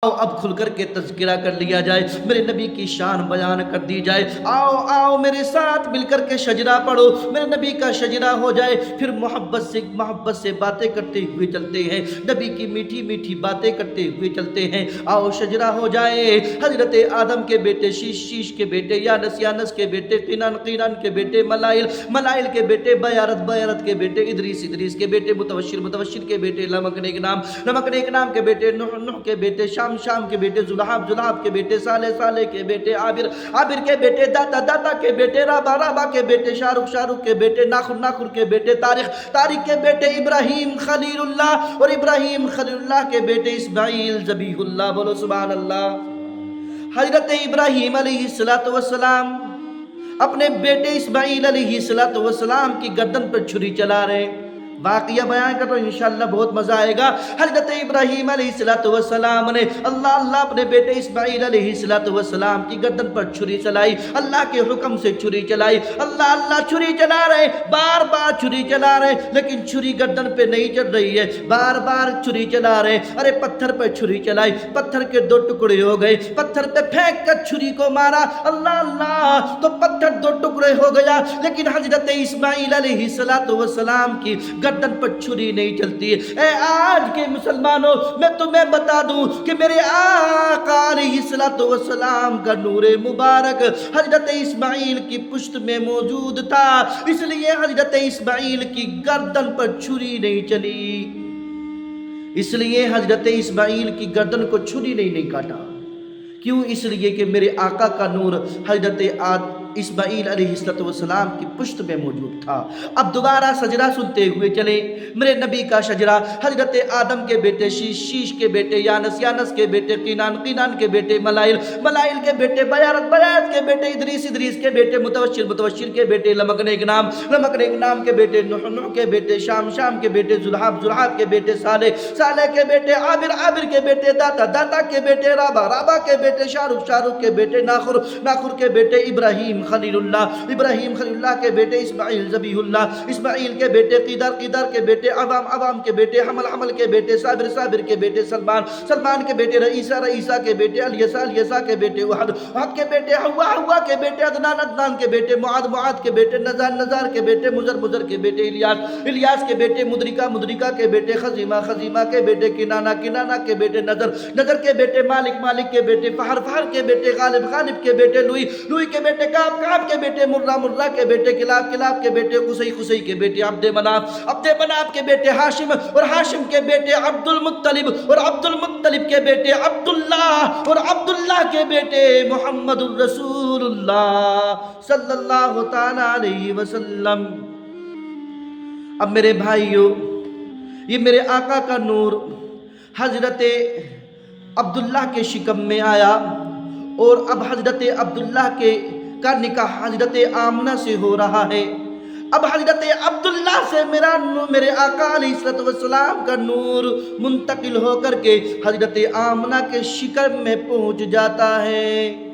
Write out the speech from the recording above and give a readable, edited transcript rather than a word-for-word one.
اب کھل کر کے تذکرہ کر لیا جائے، میرے نبی کی شان بیان کر دی جائے۔ آؤ میرے ساتھ مل کر کے شجرہ پڑھو، میرے نبی کا شجرہ ہو جائے، پھر محبت سے باتیں کرتے ہوئے چلتے ہیں، نبی کی میٹھی میٹھی باتیں کرتے ہوئے چلتے ہیں۔ آؤ شجرہ ہو جائے، حضرت آدم کے بیٹے شیش کے بیٹے یانس کے بیٹے قینان کے بیٹے ملائل کے بیٹے بیارت کے بیٹے ادریس کے بیٹے متوشر کے بیٹے لمک نیک نام کے بیٹے نوح کے بیٹے شام کے بیٹے زلحاب کے بیٹے صالح کے بیٹے عابر کے بیٹے داتا کے بیٹے رابا کے بیٹے شارق کے بیٹے ناخر کے بیٹے تاریخ کے بیٹے ابراہیم خلیل اللہ، اور ابراہیم خلیل اللہ کے بیٹے اسماعیل ذبیح اللہ۔ بولو سبحان اللہ۔ حضرت ابراہیم علیہ السلام اپنے بیٹے اسماعیل علیہ السلام کی گردن پر چھری چلا رہے ہیں۔ واقعہ بیان کر تو انشاءاللہ بہت مزہ آئے گا۔ حضرت ابراہیم علیہ السلام نے اللہ اپنے بیٹے اسماعیل علیہ السلام کی گردن پر چھری چلائی، اللہ کے حکم سے چھری چلائی۔ اللہ چھری چلا رہے، بار چھری چلا رہے، لیکن چھری گردن پہ نہیں چل رہی ہے، بار چھری چلا رہے۔ ارے پتھر پہ چھری چلائی، پتھر کے 2 ٹکڑے ہو گئے، پتھر پہ پھینک کر چھری کو مارا، اللہ تو پتھر 2 ٹکڑے ہو گیا، لیکن حضرت اسماعیل علیہ السلام کی گردن پر چھری نہیں چلتی۔ اے آج کے مسلمانوں، میں تمہیں بتا دوں کہ میرے آقا علیہ السلام کا نور مبارک حضرت اسماعیل کی پشت میں موجود تھا، اس لیے حضرت اسماعیل کی گردن پر چھری نہیں چلی، اس لیے حضرت اسماعیل کی گردن کو چھری نہیں کاٹا۔ کیوں؟ اس لیے کہ میرے آقا کا نور حضرت اسماعیل علیہ السلام کی پشت میں موجود تھا۔ اب دوبارہ شجرہ سنتے ہوئے چلے، میرے نبی کا شجرہ حضرت آدم کے بیٹے شیش کے بیٹے یانس کے بیٹے قینان کے بیٹے ملائل کے بیٹے بیارت کے بیٹے ادریس کے بیٹے متوشر کے بیٹے لمک نیک نام کے بیٹے نوح کے بیٹے شام کے بیٹے زلحاب کے بیٹے صالح کے بیٹے عابر کے بیٹے داتا کے بیٹے رابا کے بیٹے شارق کے بیٹے ناخر کے بیٹے ابراہیم خلیل اللہ کے بیٹے اسماعیل ذبیح اللہ، اسماعیل کے بیٹے قیدار کے بیٹے عوام کے بیٹے حمل کے بیٹے صابر کے بیٹے سلمان کے بیٹے رئیسہ کے بیٹے الیسا کے بیٹے وحد کے بیٹے ہوا کے بیٹے عدنان کے بیٹے معاد کے بیٹے نزار کے بیٹے مزر کے بیٹے الیاس کے بیٹے مدرکہ کے بیٹے خزیمہ کے بیٹے کنانہ کے بیٹے نظر کے بیٹے مالک کے بیٹے فہر کے بیٹے غالب کے بیٹے لوئی کے بیٹے کعب کے بیٹے مرہ کے بیٹے کلاب کے بیٹے قصی کے بیٹے عبد مناف کے بیٹے ہاشم کے بیٹے عبد المطلب کے بیٹے عبداللہ، اور عبداللہ کے بیٹے محمد الرسول اللہ صلی اللہ تعالی علیہ وسلم۔ اب میرے بھائیو، یہ میرے آقا کا نور حضرت عبداللہ کے شکم میں آیا، اور اب حضرت عبداللہ کا نکاح حضرت آمنہ سے ہو رہا ہے۔ اب حضرت عبداللہ سے میرے آقا علیہ السلام کا نور منتقل ہو کر کے حضرت آمنہ کے شکم میں پہنچ جاتا ہے۔